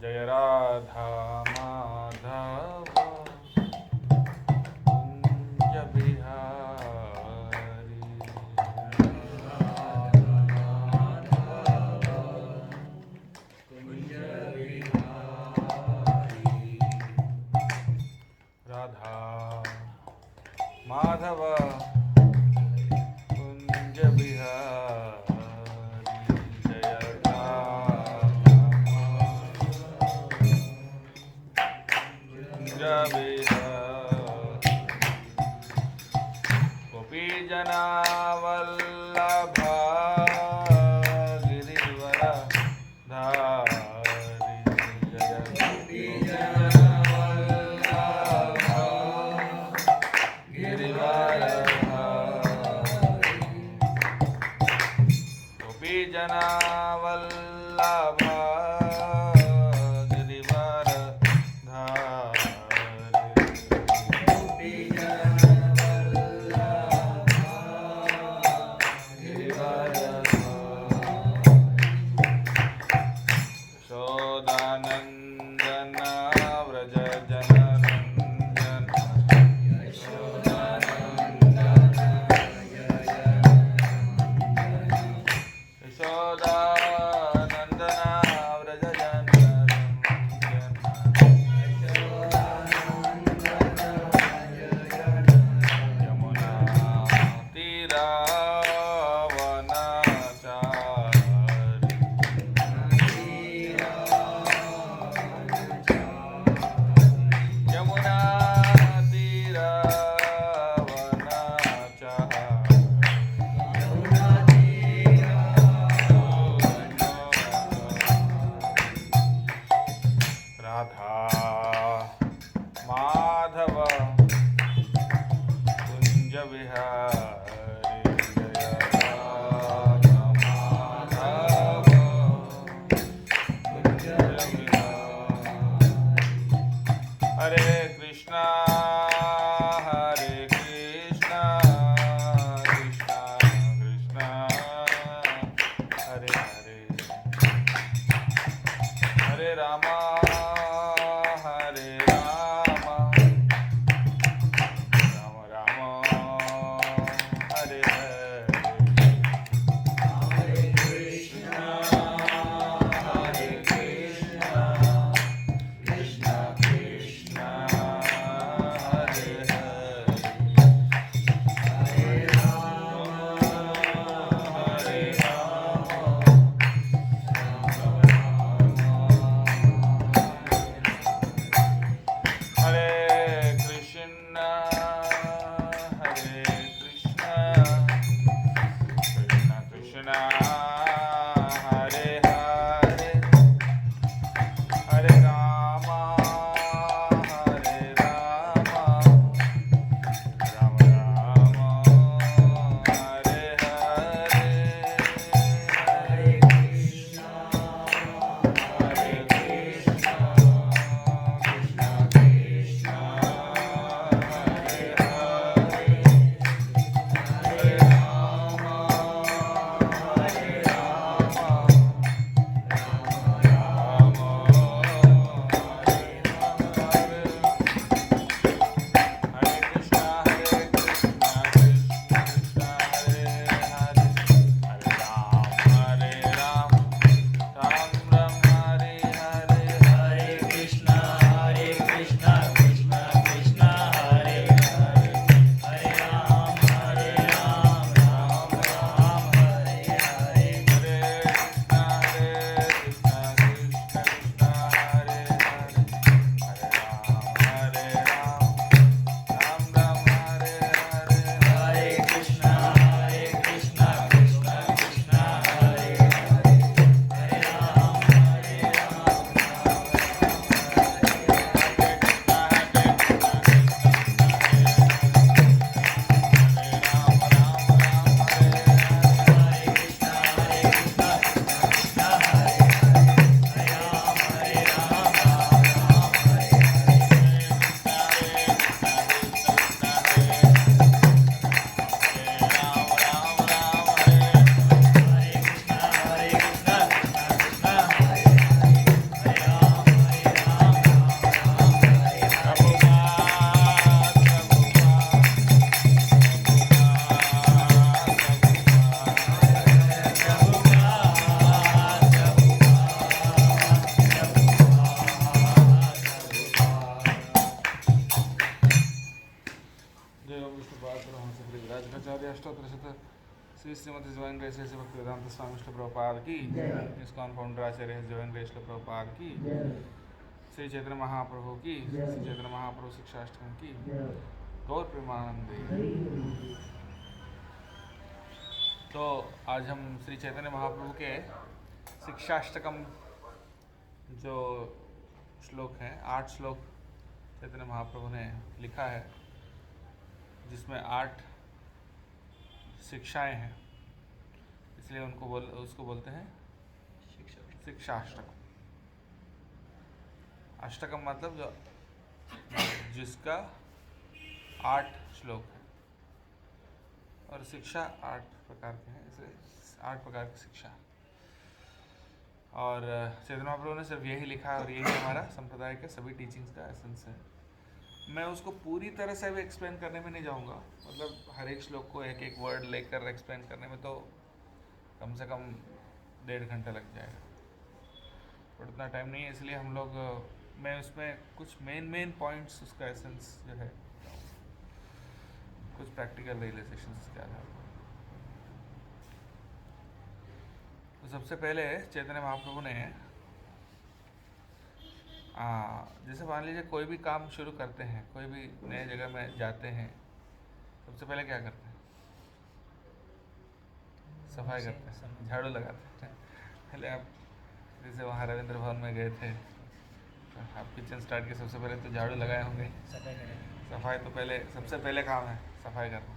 जय राधा माधव कुंज बिहारी। राधा माधव कुंज बिहारी। जय कुंज बिहारी। गोपी जना वल्लभा गिरिवर धारी। जय गोपी जना वल्लभा गिरिवर धारी। गोपी जना वल्लभा गिरिवर धारी। यशोदानंदन व्रज जनरंजन। यशोदानंदन व्रज जनरंजन। यमुना तीरावनचारी। यमुना तीरावनचारी। राधा माधव कुंज बिहारी। जय राधा माधव कुंज बिहारी। हरे कृष्णा कृष्णा कृष्णा हरे हरे। हरे रामा हरे रामा राम राम हरे हरे। हरे कृष्णा कृष्णा कृष्णा हरे हरे। हरे राम हरे राम राम राम अष्टोत्तरशत श्री श्रीमती जवाइन ग्रेस ऐसे भक्तिवेदांत स्वामी श्री प्रभुपाद की, इस्कॉन फाउंडर आचार्य जवाइन ग्रेस श्री प्रभुपाद की, श्री चैतन्य महाप्रभु की, श्री चैतन्य महाप्रभु शिक्षाष्टकम की, गौर प्रेमानंदे। तो आज हम श्री चैतन्य महाप्रभु के शिक्षाष्टकम जो श्लोक हैं, 8 श्लोक चैतन्य महाप्रभु ने लिखा है, जिसमें 8 शिक्षाएं हैं, इसलिए उसको बोलते हैं शिक्षाष्टकम। अष्टकम मतलब जिसका 8 श्लोक है, और शिक्षा 8 प्रकार के हैं, इसलिए 8 प्रकार की शिक्षा। और चैतन्य महाप्रभु ने सिर्फ यही लिखा, और यही हमारा संप्रदाय के सभी टीचिंग्स का एसेंस है। मैं उसको पूरी तरह से भी एक्सप्लेन करने में नहीं जाऊंगा, मतलब हर एक श्लोक को एक एक वर्ड लेकर एक्सप्लेन करने में तो कम से कम 1.5 घंटा लग जाएगा, बट उतना टाइम नहीं है। इसलिए हम लोग मैं उसमें कुछ मेन पॉइंट्स, उसका एसेंस जो है, कुछ प्रैक्टिकल रियलाइजेशंस के आधार पर। तो सबसे पहले चैतन्य महाप्रभु ने जैसे मान लीजिए कोई भी काम शुरू करते हैं, कोई भी नए जगह में जाते हैं, सबसे पहले क्या करते हैं? सफाई करते हैं, झाड़ू लगाते हैं। पहले आप जैसे वहाँ रविंद्र भवन में गए थे, तो आप किचन स्टार्ट किए, सबसे पहले तो झाड़ू लगाए होंगे, सफाई तो पहले सबसे पहले काम है सफाई करना।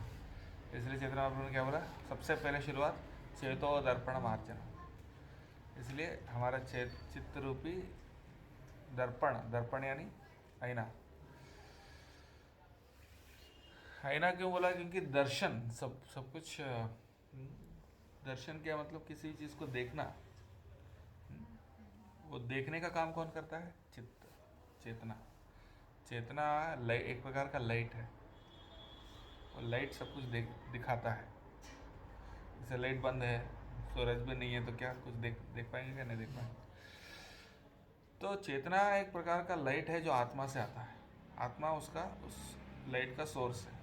इसलिए चैतन्य महाप्रभु ने क्या बोला? सबसे पहले शुरुआत चेतो दर्पण मार्जन। इसलिए हमारा चित्त रूपी दर्पण यानी आईना। आईना क्यों बोला? क्योंकि दर्शन सब कुछ, दर्शन क्या मतलब? किसी चीज़ को देखना। वो देखने का काम कौन करता है? चेतना एक प्रकार का लाइट है, और लाइट सब कुछ दिखाता है। जैसे लाइट बंद है, सूरज भी नहीं है, तो क्या कुछ देख पाएंगे? क्या नहीं देख पाएंगे? तो चेतना एक प्रकार का लाइट है जो आत्मा से आता है। आत्मा उस लाइट का सोर्स है,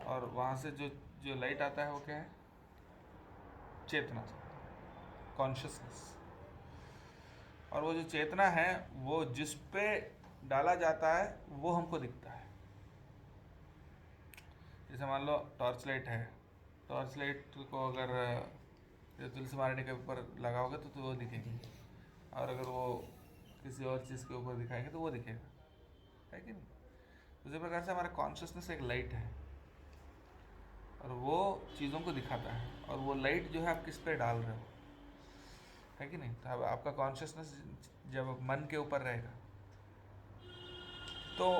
और वहाँ से जो लाइट आता है वो क्या है? चेतना, कॉन्शियसनेस। और वो जो चेतना है, वो जिस पे डाला जाता है वो हमको दिखता है। जैसे मान लो टॉर्च लाइट है, टॉर्च लाइट को अगर तुलसी मारने के ऊपर लगाओगे तो वो दिखेगी, और अगर वो किसी और चीज़ के ऊपर दिखाएंगे तो वो दिखेगा, है कि नहीं? उसी प्रकार से हमारा कॉन्शियसनेस एक लाइट है, और वो चीज़ों को दिखाता है। और वो लाइट जो है आप किस पे डाल रहे हो, है कि नहीं? तो अब आपका कॉन्शियसनेस जब मन के ऊपर रहेगा, तो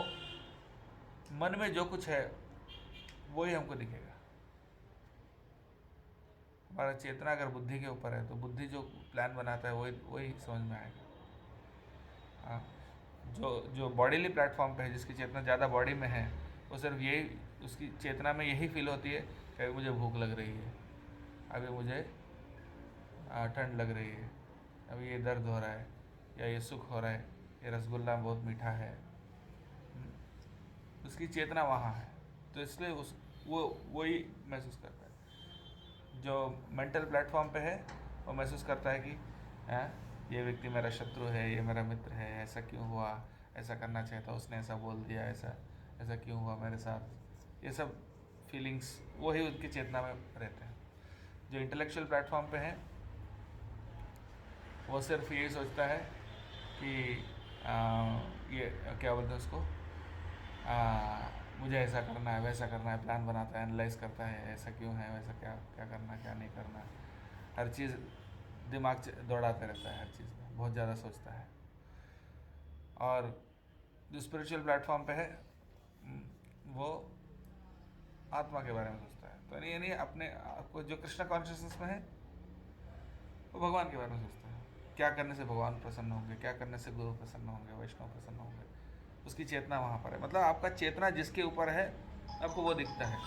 मन में जो कुछ है वही हमको दिखेगा। हमारा चेतना अगर बुद्धि के ऊपर है, तो बुद्धि जो प्लान बनाता है वही समझ में आएगा। हाँ, जो बॉडीली प्लेटफॉर्म पे है, जिसकी चेतना ज़्यादा बॉडी में है, वो सिर्फ यही, उसकी चेतना में यही फील होती है कि अभी मुझे भूख लग रही है, अभी मुझे ठंड लग रही है, अभी ये दर्द हो रहा है, या ये सुख हो रहा है, ये रसगुल्ला बहुत मीठा है। उसकी चेतना वहाँ है, तो इसलिए वो वही महसूस करता है। जो मेंटल प्लेटफॉर्म पे है, वो महसूस करता है कि ये व्यक्ति मेरा शत्रु है, ये मेरा मित्र है, ऐसा क्यों हुआ, ऐसा करना चाहिए था, उसने ऐसा बोल दिया, ऐसा क्यों हुआ मेरे साथ। ये सब फीलिंग्स वही उनकी चेतना में रहते हैं। जो इंटेलेक्चुअल प्लेटफॉर्म पे है, वो सिर्फ यही सोचता है कि ये क्या बोलते हैं उसको, मुझे ऐसा करना है, वैसा करना है, प्लान बनाता है, एनालाइज करता है, ऐसा क्यों है, वैसा क्या करना, क्या नहीं करना। हर चीज़ दिमाग दौड़ाते रहता है, हर चीज़ में बहुत ज़्यादा सोचता है। और जो स्पिरिचुअल प्लेटफॉर्म पे है, वो आत्मा के बारे में सोचता है। तो यानी अपने आपको जो कृष्णा कॉन्शियसनेस में है, वो भगवान के बारे में सोचता है। क्या करने से भगवान प्रसन्न होंगे, क्या करने से गुरु प्रसन्न होंगे, वैष्णव प्रसन्न होंगे, उसकी चेतना वहाँ पर है। मतलब आपका चेतना जिसके ऊपर है, आपको वो दिखता है।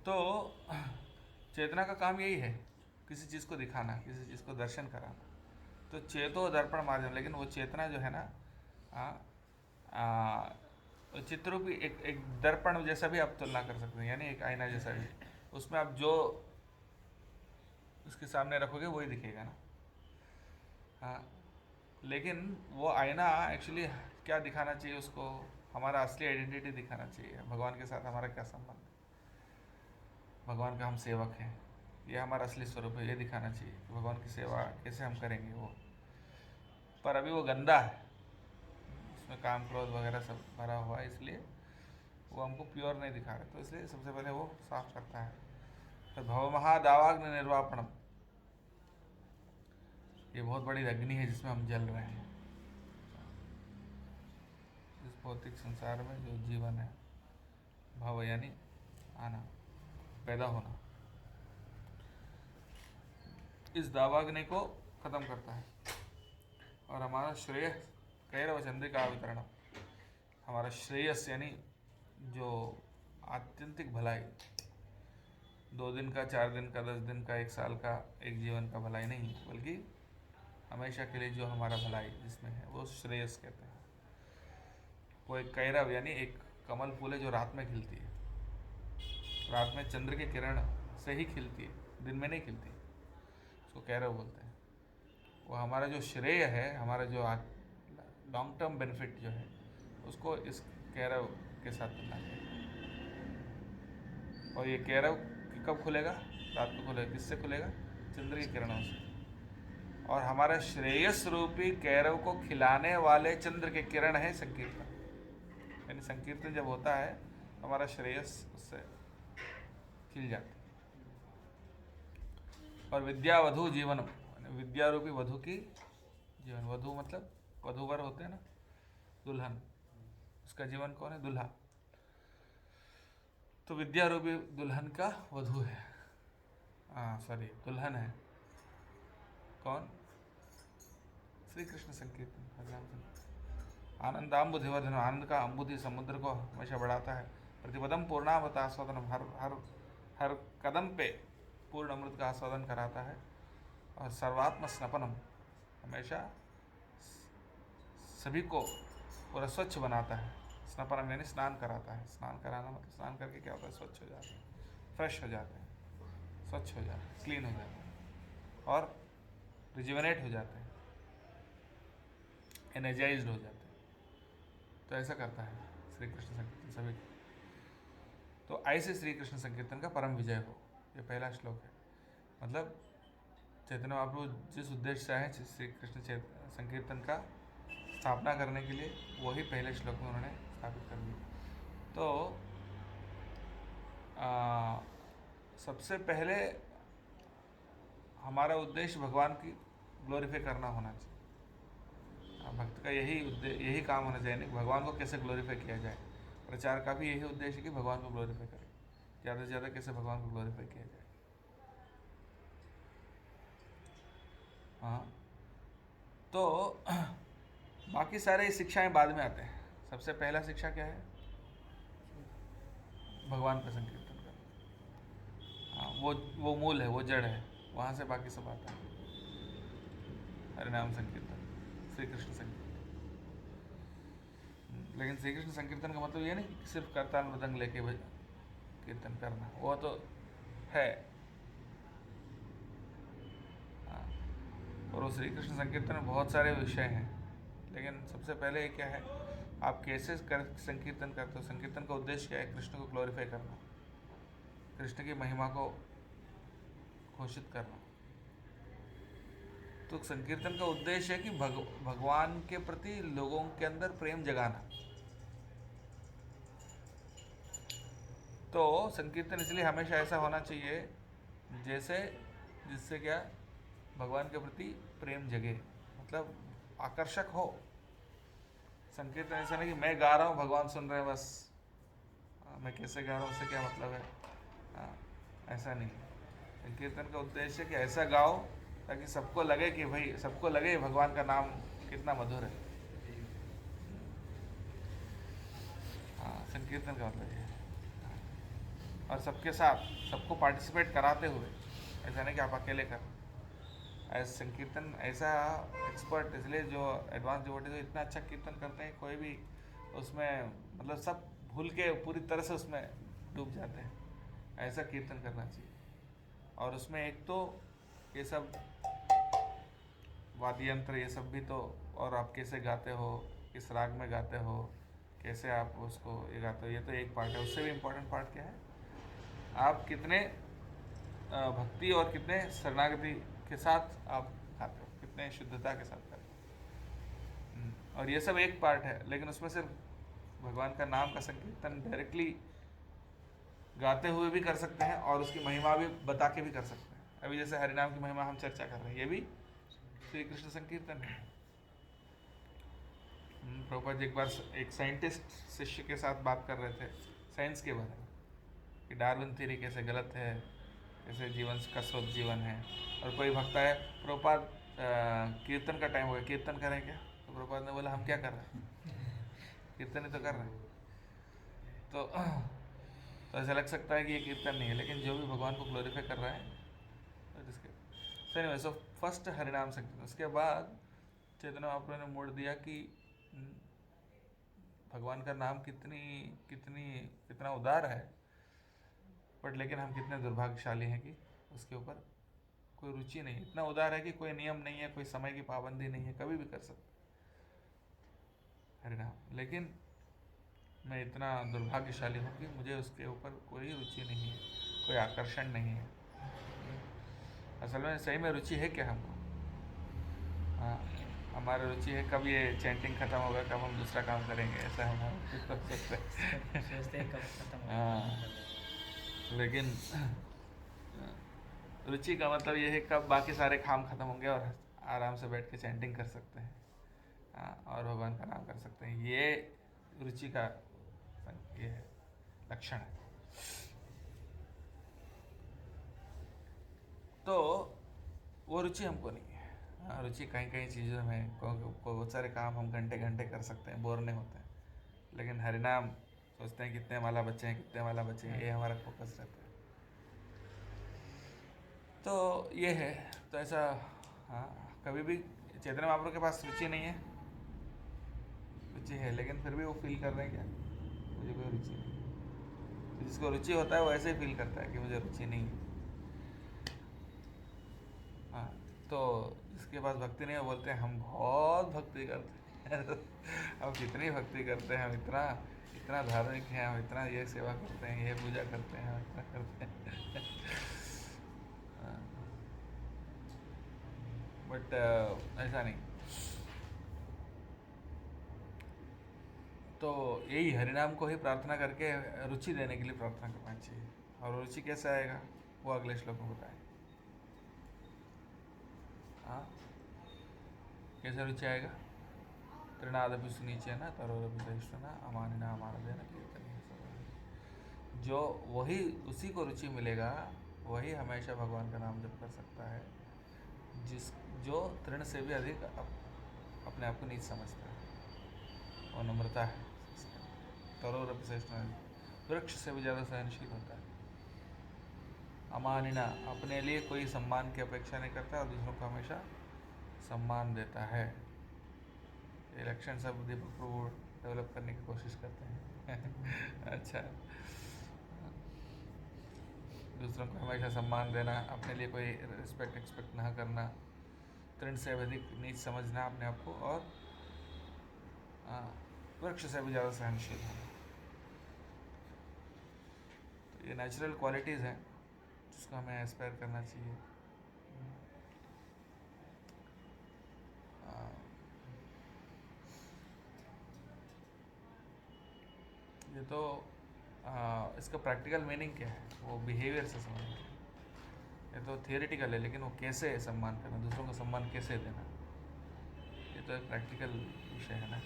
तो चेतना का काम यही है, किसी चीज़ को दिखाना, किसी चीज़ को दर्शन कराना। तो चेतो दर्पण मार्जन, लेकिन वो चेतना जो है ना, और चित्र रूपी एक दर्पण जैसा भी आप तुलना कर सकते हैं, यानी एक आईना जैसा भी। उसमें आप जो उसके सामने रखोगे वही दिखेगा ना। हाँ, लेकिन वो आईना एक्चुअली क्या दिखाना चाहिए उसको, हमारा असली आइडेंटिटी दिखाना चाहिए, भगवान के साथ हमारा क्या संबंध है, भगवान का हम सेवक हैं, ये हमारा असली स्वरूप है, ये दिखाना चाहिए कि भगवान की सेवा कैसे हम करेंगे वो। पर अभी वो गंदा है, उसमें काम क्रोध वगैरह सब भरा हुआ है, इसलिए वो हमको प्योर नहीं दिखा रहे, तो इसलिए सबसे पहले वो साफ करता है। तो भवमहादावाग्नि निर्वापणम, ये बहुत बड़ी अग्नि है जिसमें हम जल रहे हैं। इस भौतिक संसार में जो जीवन है, भव यानी आना, पैदा होना, इस दावाग्नि को खत्म करता है और हमारा श्रेय कैरव चंद्रिका वितरण, हमारा श्रेयस यानी जो आत्यंतिक भलाई, 2 दिन का, 4 दिन का, 10 दिन का, 1 साल का, एक जीवन का भलाई नहीं, बल्कि हमेशा के लिए जो हमारा भलाई जिसमें है वो श्रेयस कहते हैं। वो एक कैरव यानी एक कमल फूल है जो रात में खिलती है, रात में चंद्र के किरण से ही खिलती है, दिन में नहीं खिलती, उसको कैरव बोलते हैं। वो हमारा जो श्रेय है, हमारा जो लॉन्ग टर्म बेनिफिट जो है, उसको इस कैरव के साथ तुलना करें। और ये कैरव कब खुलेगा? रात को खुलेगा। किससे खुलेगा? चंद्र की किरणों से। और हमारा श्रेयस रूपी कैरव को खिलाने वाले चंद्र के किरण है संकीर्तन, यानी संकीर्तन जब होता है हमारा श्रेयस उससे खिल जाता है। और विद्या वधु जीवनम, विद्या रूपी वधु की जीवन, वधु मतलब वधूवर होते हैं ना, दुल्हन, उसका जीवन कौन है? दुल्हा। तो विद्या रूपी दुल्हन का वधु है, सॉरी दुल्हन है कौन? श्री कृष्ण संकीर्तन, भगवान आनंदाम्बुधिवर्धन, आनंद का अम्बुधि समुद्र को हमेशा बढ़ाता है। प्रतिपदम पूर्णामृत आस्वादन, हर कदम पे पूर्ण अमृत का आस्वादन कराता है। और सर्वात्म स्नपनम, हमेशा सभी को पूरा स्वच्छ बनाता है। स्नपनम यानी स्नान कराता है, स्नान कराना मतलब स्नान करके क्या होता है? स्वच्छ हो जाते हैं, फ्रेश हो जाते हैं, स्वच्छ हो जाते हैं, क्लीन हो जाते हैं और रिजुवेनेट हो जाते हैं, एनर्जाइज्ड हो जाते हैं। तो ऐसा करता है श्री कृष्ण संकीर्तन सभी। तो ऐसे श्री कृष्ण संकीर्तन का परम विजय हो, ये पहला श्लोक है। मतलब चैतन्य महाप्रभु जिस उद्देश्य से आए श्री कृष्ण संकीर्तन का स्थापना करने के लिए, वही पहले श्लोक में उन्होंने स्थापित कर दिया। तो सबसे पहले हमारा उद्देश्य भगवान की ग्लोरीफाई करना होना चाहिए। भक्त का यही काम होना चाहिए, भगवान को कैसे ग्लोरीफाई किया जाए। प्रचार का भी यही उद्देश्य है कि भगवान को ग्लोरीफाई करें, ज़्यादा से ज़्यादा कैसे भगवान को ग्लोरीफाई किया जाए। हाँ, तो बाकी सारे शिक्षाएं बाद में आते हैं। सबसे पहला शिक्षा क्या है? भगवान का संकीर्तन करना। हाँ, वो मूल है, वो जड़ है, वहाँ से बाकी सब आता है। हरिनाम संकीर्तन, श्री कृष्ण संकीर्तन। लेकिन श्री कृष्ण संकीर्तन का मतलब ये नहीं कि सिर्फ करताल मृदंग लेके कीर्तन करना, वो तो है। और वो श्री कृष्ण संकीर्तन में बहुत सारे विषय हैं, लेकिन सबसे पहले क्या है, आप कैसे संकीर्तन करते हो? संकीर्तन का उद्देश्य क्या है? कृष्ण को ग्लोरीफाई करना, कृष्ण की महिमा को घोषित करना। तो संकीर्तन का उद्देश्य है कि भगवान के प्रति लोगों के अंदर प्रेम जगाना। तो संकीर्तन इसलिए हमेशा ऐसा होना चाहिए जिससे क्या, भगवान के प्रति प्रेम जगे, मतलब आकर्षक हो। संकीर्तन ऐसा नहीं कि मैं गा रहा हूँ भगवान सुन रहे हैं बस, मैं कैसे गा रहा हूँ उससे क्या मतलब है, ऐसा नहीं। संकीर्तन का उद्देश्य है कि ऐसा गाओ ताकि सबको लगे कि भाई, सबको लगे भगवान का नाम कितना मधुर है। संकीर्तन का मतलब है। और सबके साथ सबको पार्टिसिपेट कराते हुए, ऐसा नहीं कि आप अकेले कर। ऐसा संकीर्तन ऐसा एक्सपर्ट, इसलिए जो एडवांस डिवोटी तो इतना अच्छा कीर्तन करते हैं, कोई भी उसमें मतलब सब भूल के पूरी तरह से उसमें डूब जाते हैं। ऐसा कीर्तन करना चाहिए। और उसमें एक तो ये सब वाद्य यंत्र ये सब भी तो, और आप कैसे गाते हो, किस राग में गाते हो, कैसे आप उसको ये गाते हो, ये तो एक पार्ट है। उससे भी इम्पोर्टेंट पार्ट क्या है, आप कितने भक्ति और कितने शरणागति के साथ आप गाते हो, कितने शुद्धता के साथ गाते हो। और ये सब एक पार्ट है, लेकिन उसमें सिर्फ भगवान का नाम का संकीर्तन डायरेक्टली गाते हुए भी कर सकते हैं और उसकी महिमा भी बता के भी कर सकते हैं। अभी जैसे हरिनाम की महिमा हम चर्चा कर रहे हैं, ये भी श्री कृष्ण संकीर्तन है। प्रभुपाद जी एक बार एक साइंटिस्ट शिष्य के साथ बात कर रहे थे साइंस के बारे में, कि डार्विन थ्योरी कैसे गलत है, कैसे जीवन का स्रोत जीवन है। और कोई भक्त है, प्रभुपाद कीर्तन का टाइम हो गया, कीर्तन करें क्या? तो प्रभुपाद ने बोला हम क्या कर रहे हैं, कीर्तन ही तो कर रहे हैं। तो ऐसा लग सकता है कि ये कीर्तन नहीं है, लेकिन जो भी भगवान को ग्लोरीफाई कर रहा है तो इसके सही। सो फर्स्ट हरिनाम संकीर्तन, उसके बाद चैतन्य महाप्रभु ने मोड़ दिया कि भगवान का नाम कितना उदार है, बट लेकिन हम कितने दुर्भाग्यशाली हैं कि उसके ऊपर कोई रुचि नहीं। इतना उदार है कि कोई नियम नहीं है, कोई समय की पाबंदी नहीं है, कभी भी कर सकते हरिनाम। लेकिन मैं इतना दुर्भाग्यशाली हूँ कि मुझे उसके ऊपर कोई रुचि नहीं है, कोई आकर्षण नहीं है। असल में सही में रुचि है क्या हमको? हाँ, हमारा रुचि है कब ये चैंटिंग खत्म होगा, कब हम दूसरा काम करेंगे, ऐसा हम सोचते हैं कब खत्म होगा। हाँ, लेकिन रुचि का मतलब ये है कब बाकी सारे काम खत्म होंगे और आराम से बैठ के चैंटिंग कर सकते हैं। हाँ, और भगवान का नाम कर सकते हैं। ये रुचि का ये है, लक्षण है। तो वो रुचि हमको नहीं है। हाँ, रुचि कहीं कहीं चीज़ों में, बहुत सारे काम हम घंटे घंटे कर सकते हैं, बोर नहीं होते हैं। लेकिन हरिनाम सोचते हैं कितने माला बचे हैं, कितने माला बचे हैं, ये हमारा फोकस रहता है। तो ये है, तो ऐसा हाँ, कभी भी चैतन्य महाप्रभु के पास रुचि नहीं है, रुचि है लेकिन फिर भी वो फील कर रहे हैं क्या मुझे कोई रुचि नहीं। तो जिसको रुचि होता है वो ऐसे ही फील करता है कि मुझे रुचि नहीं है। हाँ, तो जिसके पास भक्ति नहीं है बोलते हैं हम बहुत भक्ति करते हैं हम कितनी भक्ति करते हैं, हम इतना इतना धार्मिक हैं, हम इतना ये सेवा करते हैं, ये पूजा करते हैं, हम इतना करते हैं बट ऐसा नहीं। तो यही हरिनाम को ही प्रार्थना करके रुचि देने के लिए प्रार्थना करना चाहिए। और रुचि कैसे आएगा वो अगले श्लोक में बताएं। हाँ, कैसे रुचि आएगा? तृणादपि सुनीचे न तरोरपि सहिष्णुना अमानिना अमानदेन कीर्तनीय। जो वही उसी को रुचि मिलेगा, वही हमेशा भगवान का नाम जप कर सकता है, जिस जो तृण से भी अधिक अपने आप को नीच समझता है, वो नम्रता है। तरोरपि सहिष्णुना, वृक्ष से भी ज़्यादा सहनशील होता है। अमानिना, अपने लिए कोई सम्मान की अपेक्षा नहीं करता और दूसरों को हमेशा सम्मान देता है। ये लक्षण सब दीपक प्रभु डेवलप करने की कोशिश करते हैं अच्छा, दूसरों को हमेशा सम्मान देना, अपने लिए कोई रिस्पेक्ट एक्सपेक्ट ना करना, तृण से अधिक नीच समझना अपने आप को, और वृक्ष से भी ज़्यादा सहनशील होना। तो ये नेचुरल क्वालिटीज़ हैं जिसको हमें एस्पायर करना चाहिए। ये तो इसका प्रैक्टिकल मीनिंग क्या है वो बिहेवियर से समझना। ये तो थियोरेटिकल है, लेकिन वो कैसे सम्मान करना, दूसरों को सम्मान कैसे देना, ये तो एक प्रैक्टिकल विषय है ना।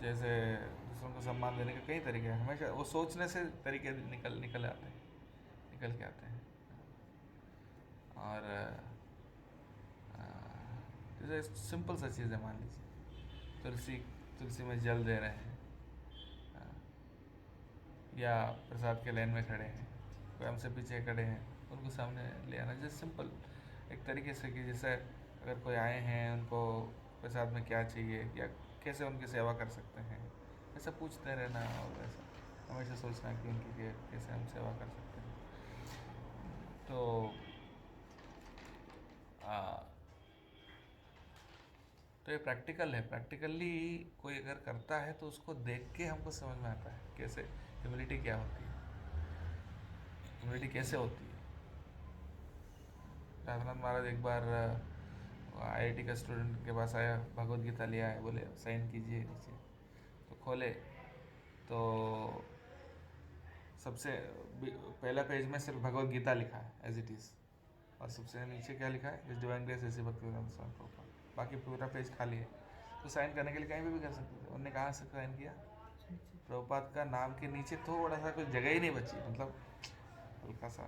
जैसे दूसरों को सम्मान देने के कई तरीके हैं, हमेशा वो सोचने से तरीके निकल आते हैं, निकल के आते हैं। और जैसे सिंपल सा चीज़ है, मान लीजिए तुलसी में जल दे रहे हैं, या प्रसाद के लाइन में खड़े हैं, कोई हमसे पीछे खड़े हैं, उनको सामने ले आना। जैसे सिंपल एक तरीके से कि जैसे अगर कोई आए हैं उनको प्रसाद में क्या चाहिए या कैसे उनकी सेवा कर सकते हैं, ऐसा पूछते रहना और ऐसा हमेशा सोचना कि उनकी कैसे हम सेवा कर सकते हैं। तो आ, तो ये प्रैक्टिकल है। प्रैक्टिकली कोई अगर करता है तो उसको देख के हमको समझ में आता है कैसे ह्यूमिलिटी क्या होती है, ह्यूमिलिटी कैसे होती है। राघनाथ महाराज एक बार आईआईटी का स्टूडेंट के पास आया, भगवत गीता लिया है, बोले साइन कीजिए नीचे। तो खोले तो सबसे पहला पेज में सिर्फ भगवत गीता लिखा है एज इट इज़, और सबसे नीचे क्या लिखा है, इस डिवाइन ग्रेस ऐसी भक्ति वेदांत स्वामी प्रभुपाद, बाकी पूरा पेज खाली है। तो साइन करने के लिए कहीं भी कर सकते थे। उन्होंने कहाँ से साइन किया, प्रभुपाद का नाम के नीचे थोड़ा सा कुछ जगह ही नहीं बची, मतलब हल्का सा,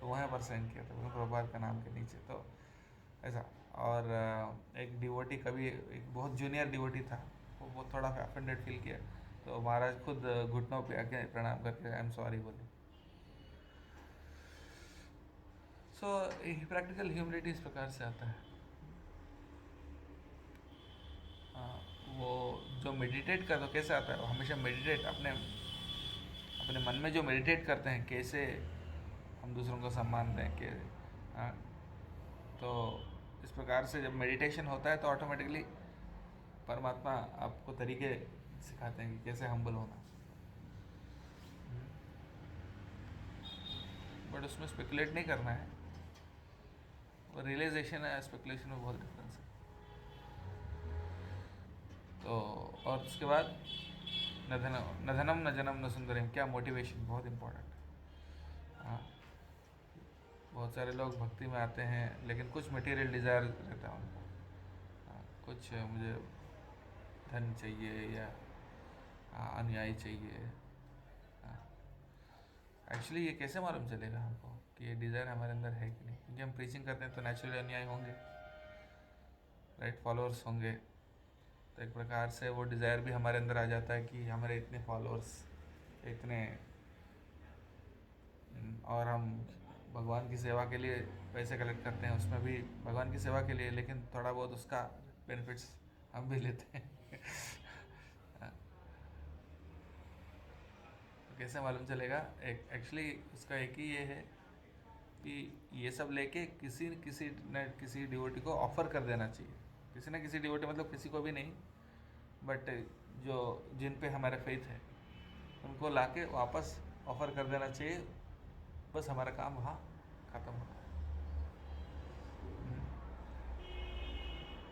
तो वहाँ पर साइन किया था प्रभुपाद का नाम के नीचे। तो ऐसा। और एक डिवोटी, कभी एक बहुत जूनियर डिवोटी था, वो थोड़ा ऑफेंडेड फील किया, तो महाराज खुद घुटनों पे आके प्रणाम करके आई एम सॉरी बोले। सो प्रैक्टिकल ह्यूमिलिटी इस प्रकार से आता है। वो जो मेडिटेट कर, तो कैसे आता है, वो हमेशा मेडिटेट अपने अपने मन में जो मेडिटेट करते हैं, कैसे हम दूसरों को सम्मान दें के। हाँ, तो इस प्रकार से जब मेडिटेशन होता है तो ऑटोमेटिकली परमात्मा आपको तरीके सिखाते हैं कि कैसे हम्बल होना। बट उसमें स्पेकुलेट नहीं करना है, वो रियलाइजेशन है, स्पेकुलेशन में बहुत डिफरेंस है। तो और उसके बाद न धनम न जनम न सुंदरम, क्या मोटिवेशन, बहुत इम्पोर्टेंट है। हाँ, बहुत सारे लोग भक्ति में आते हैं लेकिन कुछ मटेरियल डिज़ायर रहता है उनको। हाँ, कुछ मुझे धन चाहिए या अनुयायी चाहिए। एक्चुअली ये कैसे मालूम चलेगा हमको कि ये डिज़ायर हमारे अंदर है कि नहीं, क्योंकि हम प्रीचिंग करते हैं तो नेचुरली अनुयायी होंगे, राइट, फॉलोअर्स होंगे। तो एक प्रकार से वो डिज़ायर भी हमारे अंदर आ जाता है कि हमारे इतने फॉलोअर्स, इतने, और हम भगवान की सेवा के लिए पैसे कलेक्ट करते हैं, उसमें भी भगवान की सेवा के लिए, लेकिन थोड़ा बहुत उसका बेनिफिट्स हम भी लेते हैं। तो कैसे मालूम चलेगा, एक एक्चुअली उसका एक ही ये है कि ये सब लेके किसी न किसी डिवोटी को ऑफ़र कर देना चाहिए। किसी न किसी डिवोटी, मतलब किसी को भी नहीं, बट जो जिन पे हमारा फेथ है उनको लाके वापस ऑफ़र कर देना चाहिए, बस हमारा काम वहाँ ख़त्म होता है।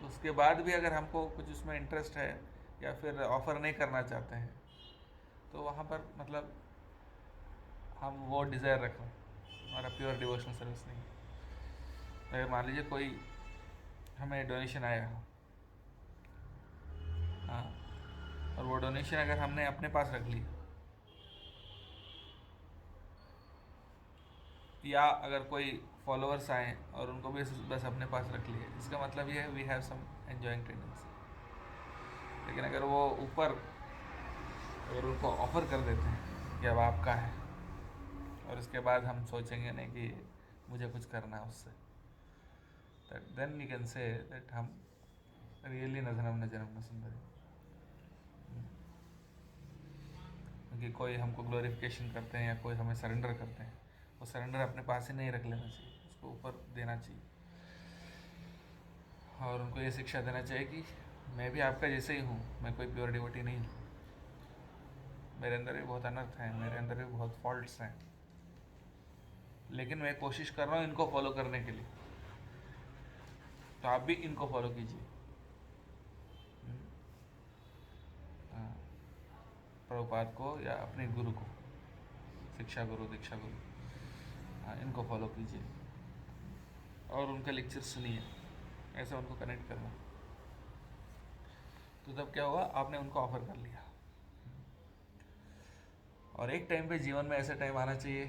उसके बाद भी अगर हमको कुछ उसमें इंटरेस्ट है या फिर ऑफ़र नहीं करना चाहते हैं, तो वहाँ पर मतलब हम वो डिज़ायर रख रहे हैं, हमारा प्योर डिवोशनल सर्विस नहीं। अगर मान लीजिए कोई हमें डोनेशन आया, हाँ, और वो डोनेशन अगर हमने अपने पास रख ली, या अगर कोई फॉलोअर्स आए और उनको भी बस अपने पास रख लिए, इसका मतलब ये है we have some enjoying tendency. लेकिन अगर वो ऊपर, अगर उनको ऑफ़र कर देते हैं कि अब आपका है, और उसके बाद हम सोचेंगे नहीं कि मुझे कुछ करना है उससे, that then we can say that हम रियली न धनम न जनम न सुंदरी। क्योंकि कोई हमको ग्लोरिफिकेशन करते हैं या कोई हमें सरेंडर करते हैं, वो सरेंडर अपने पास ही नहीं रख लेना चाहिए, उसको ऊपर देना चाहिए, और उनको ये शिक्षा देना चाहिए कि मैं भी आपका जैसे ही हूँ, मैं कोई प्योर डिवोटी नहीं हूँ, मेरे अंदर भी बहुत अनर्थ हैं, मेरे अंदर भी बहुत फॉल्ट्स हैं, लेकिन मैं कोशिश कर रहा हूँ इनको फॉलो करने के लिए, तो आप भी इनको फॉलो कीजिए। प्रभुपाद को या अपने गुरु को, शिक्षा गुरु, दीक्षा गुरु, इनको फॉलो कीजिए और उनका लेक्चर सुनिए, ऐसा उनको कनेक्ट करना। तो तब क्या हुआ, आपने उनको ऑफर कर लिया। और एक टाइम पे जीवन में ऐसा टाइम आना चाहिए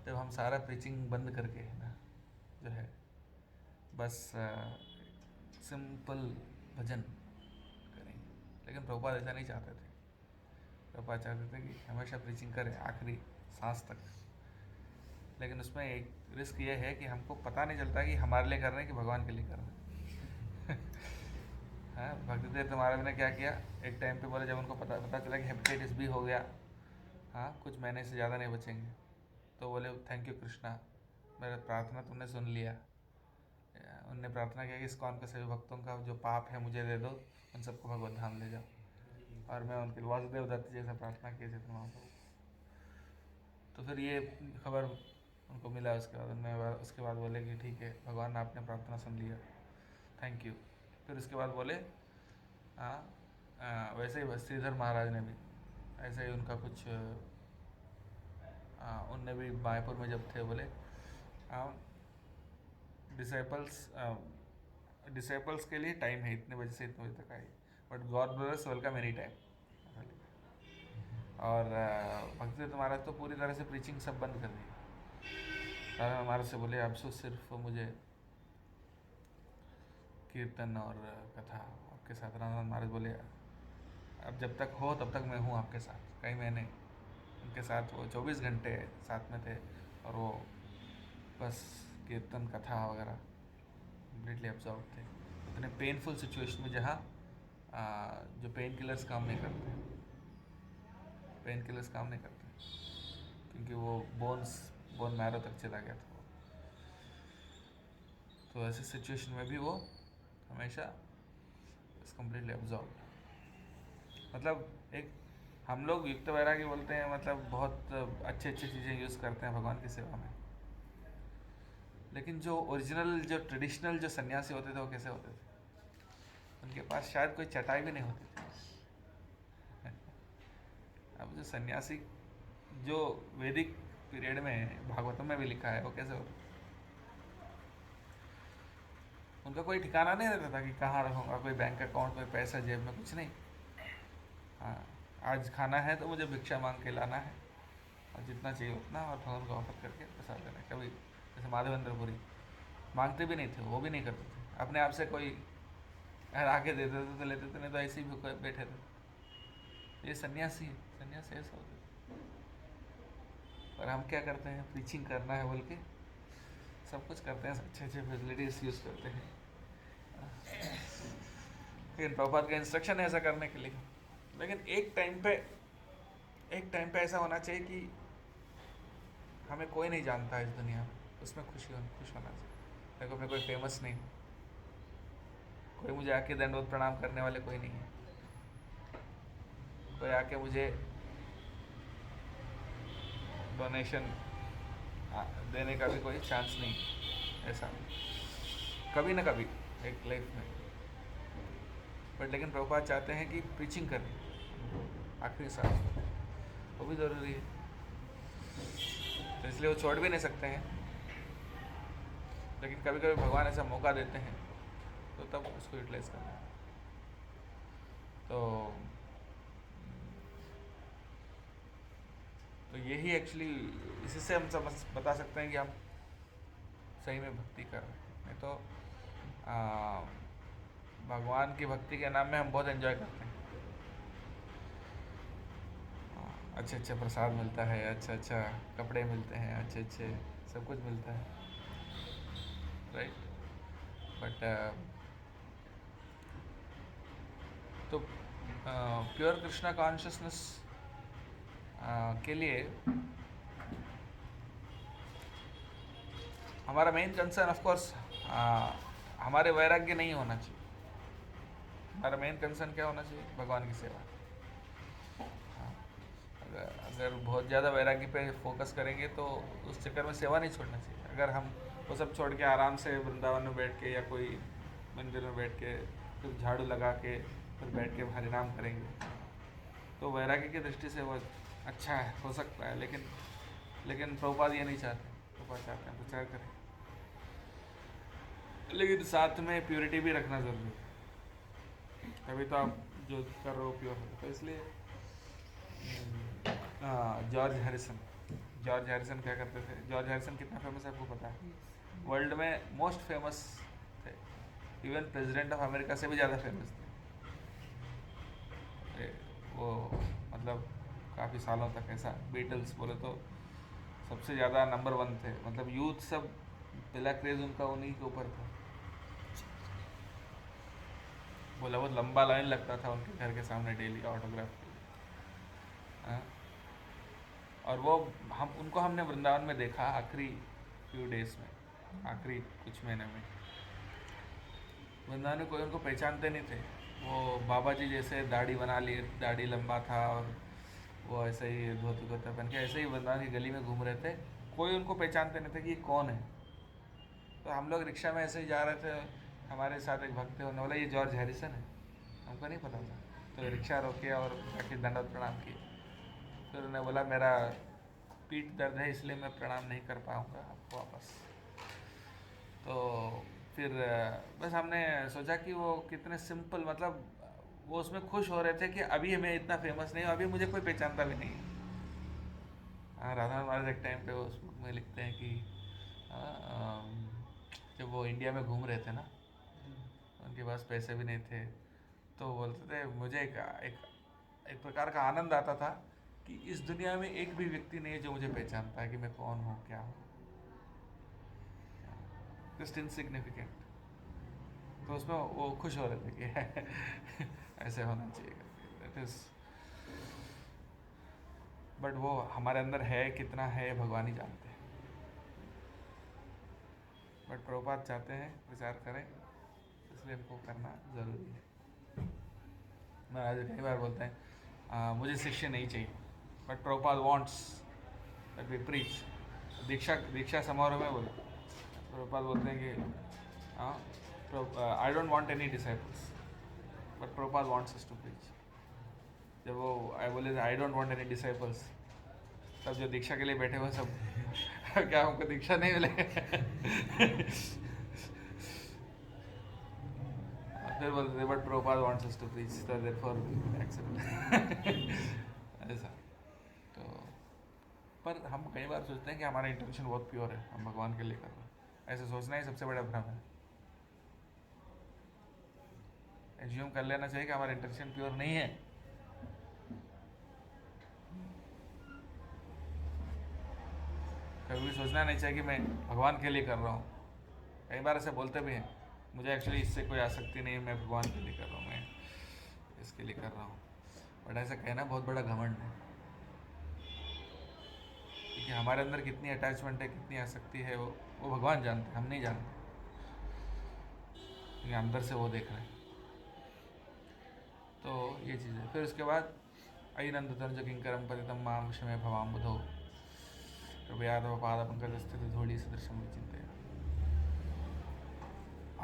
जब हम सारा प्रीचिंग बंद करके ना, जो है बस सिंपल भजन करेंगे। लेकिन प्रभुपाद ऐसा नहीं चाहते थे। प्रभुपाद चाहते थे कि हमेशा प्रीचिंग करें आखिरी सांस तक। लेकिन उसमें एक रिस्क ये है कि हमको पता नहीं चलता कि हमारे लिए कर रहे हैं कि भगवान के लिए कर रहे हैं। हाँ, भक्ति तीर्थ महाराज ने क्या किया, एक टाइम पे बोले जब उनको पता पता चला कि हेपेटाइटिस बी हो गया, हाँ कुछ महीने से ज़्यादा नहीं बचेंगे, तो बोले थैंक यू कृष्णा, मेरा प्रार्थना तुमने सुन लिया। उनने प्रार्थना किया कि इस्कॉन के सभी भक्तों का जो पाप है मुझे दे दो, उन सबको भगवत धाम ले जाओ, और मैं उनके वासुदेव दत्त जैसा प्रार्थना किए थे महाप्रभु। तो फिर ये खबर उनको मिला, उसके बाद बोले कि ठीक है भगवान ने आपने प्रार्थना सुन लिया, थैंक यू। फिर उसके बाद बोले वैसे ही श्रीधर महाराज ने भी ऐसे ही उनका कुछ उनने भी मायापुर में जब थे बोले डिसाइपल्स के लिए टाइम है, इतने बजे से इतने बजे तक आए, but God brothers welcome any time. और भक्ति महाराज तो पूरी तरह से प्रीचिंग सब बंद कर दी। राधा महाराज से बोले अब तो सिर्फ मुझे कीर्तन और कथा आपके साथ। राधा महाराज बोले अब जब तक हो तब तक मैं हूँ आपके साथ। कई महीने उनके साथ वो 24 घंटे साथ में थे, और वो बस कीर्तन कथा वगैरह कम्प्लीटली एब्जॉर्ब थे। इतने पेनफुल सिचुएशन में जहाँ जो पेन किलर्स काम नहीं करते, क्योंकि वो बोन मैरो तक चला गया था। तो ऐसे सिचुएशन में भी वो हमेशा कम्प्लीटली एब्जॉर्ब। मतलब एक हम लोग युक्त वैरागी बोलते हैं, मतलब बहुत अच्छी चीज़ें यूज़ करते हैं भगवान की सेवा में, लेकिन जो ओरिजिनल जो ट्रेडिशनल जो सन्यासी होते थे वो कैसे होते थे? उनके पास शायद कोई चटाई भी नहीं होती थी। अब जो सन्यासी जो वैदिक पीरियड में भागवतम में भी लिखा है वो कैसे होता? उनका कोई ठिकाना नहीं रहता था कि कहाँ रखूँगा, कोई बैंक अकाउंट, कोई पैसा जेब में, कुछ नहीं। हाँ, आज खाना है तो मुझे भिक्षा मांग के लाना है, और जितना चाहिए उतना, और भगवान को ऑफर करके प्रसाद देना। कभी जैसे माधवेंद्रपुरी मांगते भी नहीं थे, वो भी नहीं करते थे, अपने आप से कोई अगर आके देते थे तो लेते थे, नहीं तो ऐसे ही भूखे बैठे थे। ये सन्यासी ऐसा होता है। और हम क्या करते हैं, प्रीचिंग करना है बोल के सब कुछ करते हैं, अच्छे फैसिलिटीज़ यूज़ करते हैं, लेकिन प्रभुपाद का इंस्ट्रक्शन है ऐसा करने के लिए। लेकिन एक टाइम पे ऐसा होना चाहिए कि हमें कोई नहीं जानता है इस दुनिया में, उसमें खुश होना चाहिए। देखो मैं कोई फेमस नहीं, कोई मुझे आके दंडवत प्रणाम करने वाले कोई नहीं है, कोई आके मुझे डोनेशन देने का भी कोई चांस नहीं, ऐसा कभी ना कभी एक लाइफ में। बट लेकिन प्रभुपाद चाहते हैं कि प्रीचिंग करें आखिरी सांस, वो भी ज़रूरी है, तो इसलिए वो छोड़ भी नहीं सकते हैं। लेकिन कभी कभी भगवान ऐसा मौका देते हैं तो तब उसको यूटिलाइज करना है। तो यही एक्चुअली, इसी से हम समझ बता सकते हैं कि हम सही में भक्ति कर रहे हैं। नहीं तो भगवान की भक्ति के नाम में हम बहुत एंजॉय करते हैं, अच्छे प्रसाद मिलता है, अच्छा कपड़े मिलते हैं, अच्छे सब कुछ मिलता है, राइट। बट तो प्योर कृष्णा कॉन्शियसनेस के लिए हमारा मेन कंसर्न ऑफ कोर्स हमारे वैराग्य नहीं होना चाहिए। हमारा मेन कंसर्न क्या होना चाहिए? भगवान की सेवा। अगर बहुत ज़्यादा वैराग्य पे फोकस करेंगे तो उस चक्कर में सेवा नहीं छोड़ना चाहिए। अगर हम वो सब छोड़ के आराम से वृंदावन में बैठ के या कोई मंदिर में बैठ के फिर झाड़ू लगा के फिर बैठ के हरिनाम करेंगे तो वैराग्य की दृष्टि से वो अच्छा है, हो सकता है, लेकिन प्रभुपाद ये नहीं चाहते। प्रभुपाद चाहते हैं प्रचार करें, लेकिन साथ में प्योरिटी भी रखना ज़रूरी है, तभी तो आप जो कर रहे हो प्योर हो। तो इसलिए जॉर्ज हैरिसन क्या करते थे? जॉर्ज हैरिसन कितना फेमस है आपको पता है? वर्ल्ड में मोस्ट फेमस थे, इवन प्रेसिडेंट ऑफ अमेरिका से भी ज़्यादा फेमस थे वो। मतलब काफ़ी सालों तक ऐसा, बीटल्स बोले तो सबसे ज़्यादा नंबर 1 थे। मतलब यूथ सब पहला क्रेज़ उनका उन्हीं के ऊपर था। बोला बहुत लंबा लाइन लगता था उनके घर के सामने डेली ऑटोग्राफ के लिए। हाँ। और वो हम उनको हमने वृंदावन में देखा आखिरी फ्यू डेज में, आखिरी कुछ महीने में। वृंदावन में कोई उनको पहचानते नहीं थे। वो बाबा जी जैसे दाढ़ी बना लिए, दाढ़ी लंबा था और वो ऐसे ही धोती कुर्ता पहन के ऐसे ही वृंदावन की गली में घूम रहे थे। कोई उनको पहचानते नहीं थे कि ये कौन है। तो हम लोग रिक्शा में ऐसे ही जा रहे थे, हमारे साथ एक भक्त थे, उन्होंने बोला ये जॉर्ज हैरिसन है। हमको नहीं पता था। तो रिक्शा रोके और जाके दंडवत प्रणाम किए। फिर उन्होंने बोला मेरा पीठ दर्द है इसलिए मैं प्रणाम नहीं कर पाऊँगा आपको वापस। तो फिर बस हमने सोचा कि वो कितने सिंपल, मतलब वो उसमें खुश हो रहे थे कि अभी मैं इतना फेमस नहीं हूँ, अभी मुझे कोई पहचानता भी नहीं है। हाँ, राधा महाराज एक टाइम पे वो उस बुक में लिखते हैं कि जब वो इंडिया में घूम रहे थे ना, उनके पास पैसे भी नहीं थे, तो बोलते थे मुझे एक प्रकार का आनंद आता था कि इस दुनिया में एक भी व्यक्ति नहीं है जो मुझे पहचानता है कि मैं कौन हूँ, क्या हूँ, जस्ट इनसिग्निफिकेंट। तो उसमें वो खुश हो रहे थे कि ऐसे होना चाहिए। दैट इज, बट वो हमारे अंदर है कितना है भगवान ही जानते हैं। बट प्रभुपाद चाहते हैं विचार करें, इसलिए इनको करना ज़रूरी है। महाराज कई बार बोलते हैं मुझे शिष्य नहीं चाहिए, but Prabhupada wants that we preach. दीक्षा समारोह में बोला, प्रभुपाद बोलते हैं कि I don't want any disciples, but Prabhupada wants us to preach. जब वो बोले I don't want any disciples, तब जो दीक्षा के लिए बैठे हुए सब क्या हमको दीक्षा नहीं मिले? फिर बोलते थे but Prabhupada wants us to preach, तो देयरफॉर एक्सेप्ट। ऐसा। तो पर हम कई बार सोचते हैं कि हमारा इंटेंशन बहुत प्योर है, हम भगवान के लिए कर रहे हैं। ऐसे सोचना ही सबसे बड़ा भ्रम है। एज्यूम कर लेना चाहिए कि हमारा इंटेंशन प्योर नहीं है। कभी भी सोचना नहीं चाहिए कि मैं भगवान के लिए कर रहा हूँ। कई बार ऐसे बोलते भी हैं, मुझे एक्चुअली इससे कोई आसक्ति नहीं है, मैं भगवान के लिए कर रहा हूँ, मैं इसके लिए कर रहा हूँ। बट ऐसा कहना बहुत बड़ा घमंड है, क्योंकि हमारे अंदर कितनी अटैचमेंट है, कितनी आसक्ति है, वो भगवान जानते हैं, हम नहीं जानते, क्योंकि अंदर से वो देख रहे हैं। तो ये चीज़ है। फिर उसके बाद अयि नंद तंज किंकरम पतितम माम क्षमे भवाम बुधो कृपयादव पाद पंकज स्थित धूलि सदृशम विचिंतया।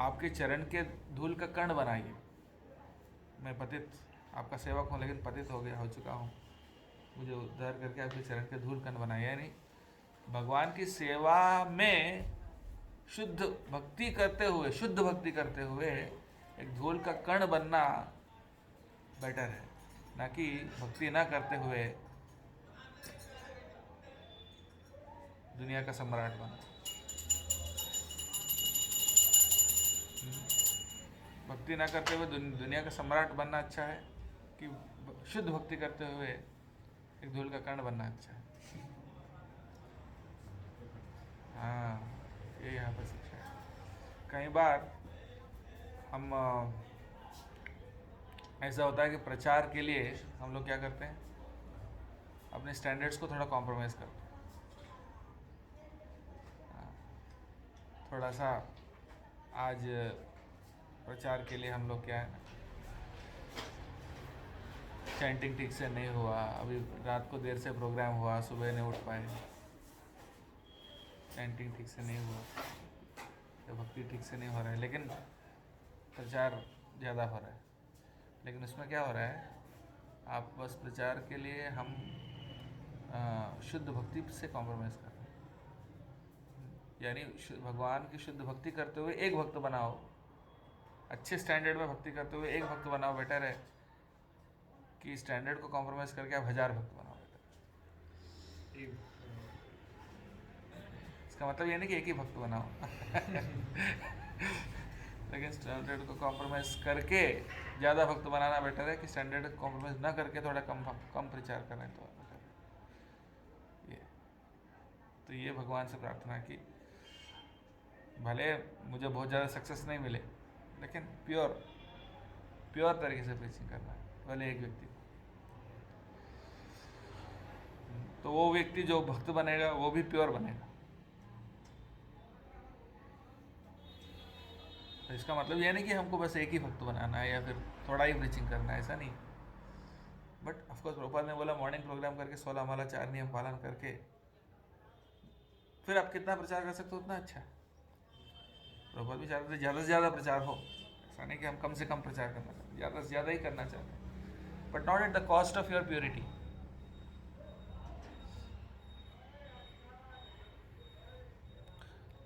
आपके चरण के धूल का कर्ण बनाइए। मैं पतित आपका सेवक हूँ, लेकिन पतित हो चुका हूँ, मुझे उद्धार करके आपके चरण के धूल कर्ण बनाइए। यानी भगवान की सेवा में शुद्ध भक्ति करते हुए एक धूल का कर्ण बनना बेटर है, ना कि भक्ति ना करते हुए दुनिया का सम्राट बनना। भक्ति ना करते हुए दुनिया का सम्राट बनना अच्छा है कि शुद्ध भक्ति करते हुए एक धूल का कर्ण बनना अच्छा है? हाँ, ये यहाँ पर शिक्षा है। कई बार हम ऐसा होता है कि प्रचार के लिए हम लोग क्या करते हैं, अपने स्टैंडर्ड्स को थोड़ा कॉम्प्रोमाइज़ करते हैं। थोड़ा सा आज प्रचार के लिए हम लोग क्या है, चैंटिंग ठीक से नहीं हुआ, अभी रात को देर से प्रोग्राम हुआ, सुबह नहीं उठ पाए, चैंटिंग ठीक से नहीं हुआ, या भक्ति ठीक से नहीं हो रहा है, लेकिन प्रचार ज़्यादा हो रहा है। लेकिन उसमें क्या हो रहा है, आप बस प्रचार के लिए हम शुद्ध भक्ति से कॉम्प्रोमाइज़ कर रहे हैं। यानी भगवान की शुद्ध भक्ति करते हुए एक भक्त बनाओ, अच्छे स्टैंडर्ड में भक्ति करते हुए एक भक्त बनाओ, बेटर है कि स्टैंडर्ड को कॉम्प्रोमाइज़ करके आप 1000 भक्त बनाओ, बेटर। इसका मतलब ये नहीं कि एक ही भक्त बनाओ लेकिन स्टैंडर्ड को कॉम्प्रोमाइज़ करके ज़्यादा भक्त बनाना बेटर है कि स्टैंडर्ड कॉम्प्रोमाइज़ ना करके थोड़ा कम प्रचार करें तो बेटर है। तो ये भगवान से प्रार्थना की, भले मुझे बहुत ज़्यादा सक्सेस नहीं मिले, लेकिन प्योर प्योर तरीके से प्रीचिंग करना है पहले एक व्यक्ति को। तो वो व्यक्ति जो भक्त बनेगा वो भी प्योर बनेगा। तो इसका मतलब ये नहीं कि हमको बस एक ही भक्त बनाना है या फिर थोड़ा ही प्रीचिंग करना है, ऐसा नहीं। बट ऑफकोर्स प्रभुपाद ने बोला मॉर्निंग प्रोग्राम करके 16 माला 4 नियम पालन करके फिर आप कितना प्रचार कर सकते हो उतना अच्छा है। प्रभुपाद भी चाहते थे ज़्यादा से ज़्यादा प्रचार हो, ऐसा नहीं कि हम कम से कम प्रचार करना चाहते हैं, ज़्यादा से ज़्यादा ही करना चाहते हैं, but not at the cost of your purity.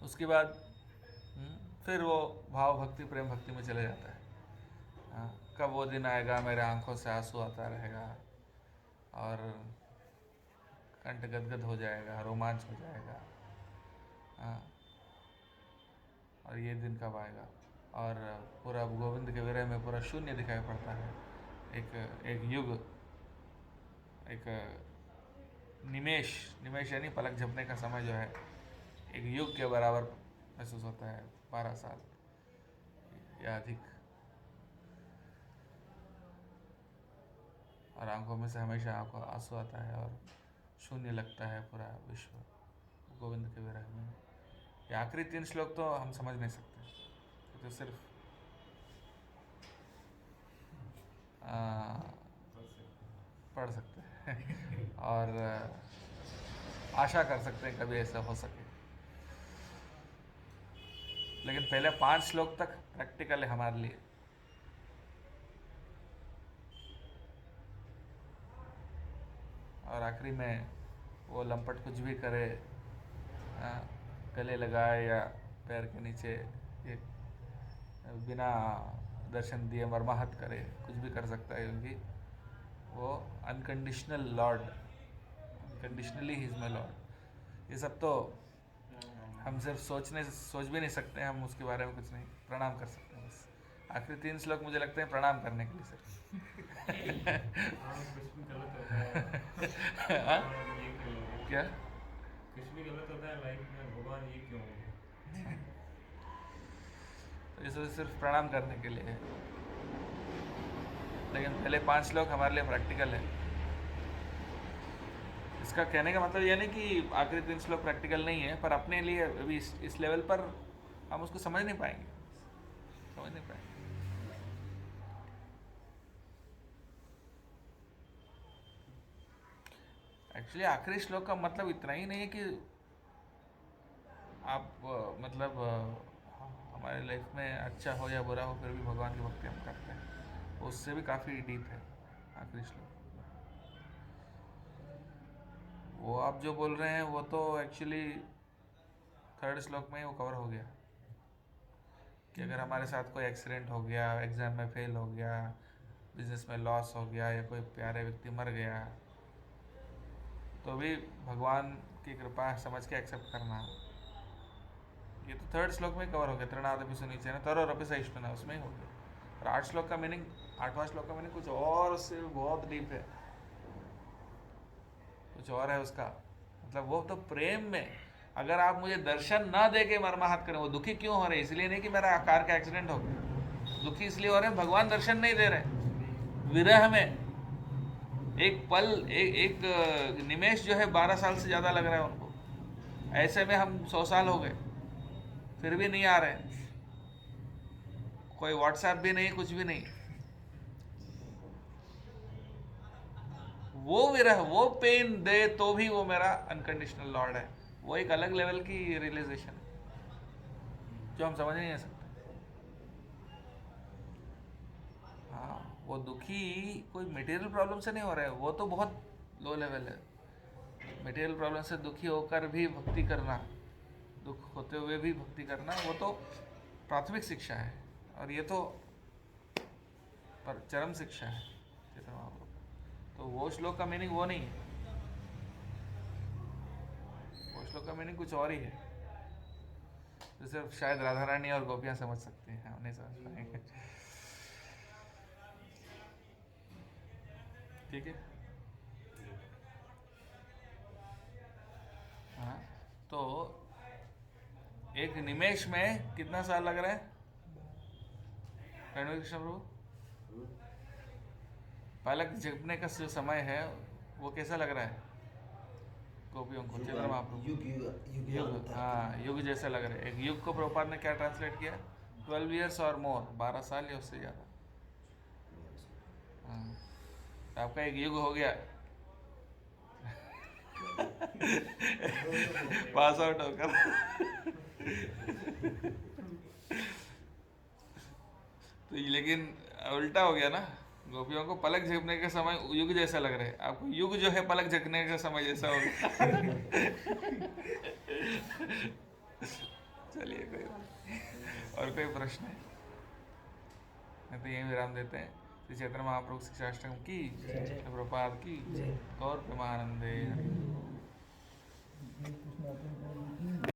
उसके बाद फिर वो भाव भक्ति प्रेम भक्ति में चले जाता है। हाँ, कब वो दिन आएगा मेरे आंखों से आंसू आता रहेगा और कंठ गदगद हो जाएगा, रोमांच हो जाएगा। हाँ, और ये दिन कब आएगा? और पूरा गोविंद के विरह में पूरा शून्य दिखाई पड़ता है। एक युग, एक निमेश यानी पलक झपने का समय जो है एक युग के बराबर महसूस होता है, 12 साल या अधिक। और आंखों में से हमेशा आपको आंसू आता है और शून्य लगता है पूरा विश्व गोविंद के विरह में। ये आखिरी 3 श्लोक तो हम समझ नहीं सकते, तो सिर्फ पढ़ सकते हैं और आशा कर सकते हैं कभी ऐसा हो सके। लेकिन पहले 5 श्लोक तक प्रैक्टिकल है हमारे लिए। और आखिरी में वो लंपट कुछ भी करे, गले लगाए या पैर के नीचे एक बिना दर्शन दिए मरमाहत करे, कुछ भी कर सकता है, क्योंकि वो unconditional Lord, unconditionally he is my lord. ये सब तो हम सिर्फ सोच भी नहीं सकते, हम उसके बारे में कुछ नहीं, प्रणाम कर सकते हैं बस। आखिरी 3 श्लोक मुझे लगते हैं प्रणाम करने के लिए सिर्फ। क्या कुछ भी गलत होता है लाइफ में, भगवान ये क्यों हो गया? तो ये सिर्फ प्रणाम करने के लिए है। लेकिन पहले 5 श्लोक हमारे लिए प्रैक्टिकल है। इसका कहने का मतलब ये नहीं कि आखिरी 3 श्लोक प्रैक्टिकल नहीं है, पर अपने लिए अभी इस लेवल पर हम उसको समझ नहीं पाएंगे। एक्चुअली आखिरी श्लोक का मतलब इतना ही नहीं है कि आप मतलब हमारे लाइफ में अच्छा हो या बुरा हो फिर भी भगवान की भक्ति हम करते हैं, उससे भी काफ़ी डीप है आखिरी श्लोक। वो आप जो बोल रहे हैं वो तो एक्चुअली 3rd श्लोक में ही वो कवर हो गया कि अगर हमारे साथ कोई एक्सीडेंट हो गया, एग्ज़ाम में फेल हो गया, बिजनेस में लॉस हो गया या कोई प्यारे व्यक्ति मर गया, तो भी भगवान की कृपा समझ के एक्सेप्ट करना। ये तो 3rd श्लोक में कवर हो गया, तृणादपि सुनीचे न तरोरपि सहिष्णुना, उसमें ही हो गया। और 8 श्लोक का मीनिंग, 8वां श्लोक का मीनिंग कुछ और, उससे बहुत डीप है, कुछ और है उसका मतलब। वो तो प्रेम में अगर आप मुझे दर्शन ना दे के मरमाहत करें, वो दुखी क्यों हो रहे? इसलिए नहीं कि मेरा कार का एक्सीडेंट हो गया, दुखी इसलिए हो रहे हैं भगवान दर्शन नहीं दे रहे। विरह में एक पल, एक निमेश जो है 12 साल से ज़्यादा लग रहा है उनको। ऐसे में हम 100 साल हो गए फिर भी नहीं आ रहे, कोई व्हाट्सएप भी नहीं, कुछ भी नहीं। वो विरह, वो पेन दे तो भी वो मेरा अनकंडीशनल लॉर्ड है। वो एक अलग लेवल की रियलाइजेशन है जो हम समझ नहीं सकते। हाँ, वो दुखी कोई मटेरियल प्रॉब्लम से नहीं हो रहा है, वो तो बहुत लो लेवल है। मटेरियल प्रॉब्लम से दुखी होकर भी भक्ति करना, दुख होते हुए भी भक्ति करना, वो तो प्राथमिक शिक्षा है। और ये तो पर चरम शिक्षा है चैतन्य महाप्रभु। तो वो श्लोक का मीनिंग वो नहीं है, वो श्लोक का मीनिंग कुछ और ही है, जो सिर्फ शायद राधा रानी और गोपियाँ समझ सकती हैं, हम नहीं समझ पाएंगे। ठीक है। हाँ, तो एक निमेश में कितना साल लग रहा है रणवीर कृष्ण प्रभु? पलक झपकने का जो समय है वो कैसा लग रहा है गोपियों को? चैतन्य महाप्रभु युग युग युग, हाँ युग जैसा लग रहा है। एक युग को प्रभुपाद ने क्या ट्रांसलेट किया? 12 years और मोर, 12 साल या उससे ज़्यादा। हाँ, तो आपका एक युग हो गया पास आउट होकर। तो लेकिन उल्टा हो गया ना, गोपियों को पलक झपकने के समय युग जैसा लग रहा है, आपको युग जो है पलक झपकने का समय जैसा हो गया। चलिए कोई बात नहीं। और कोई प्रश्न है? नहीं तो यही विराम देते हैं। श्री चैतन्य महाप्रभु शिक्षाष्टकम की, प्रभुपाद की, गौर प्रेमानंदे। हरे कृष्ण।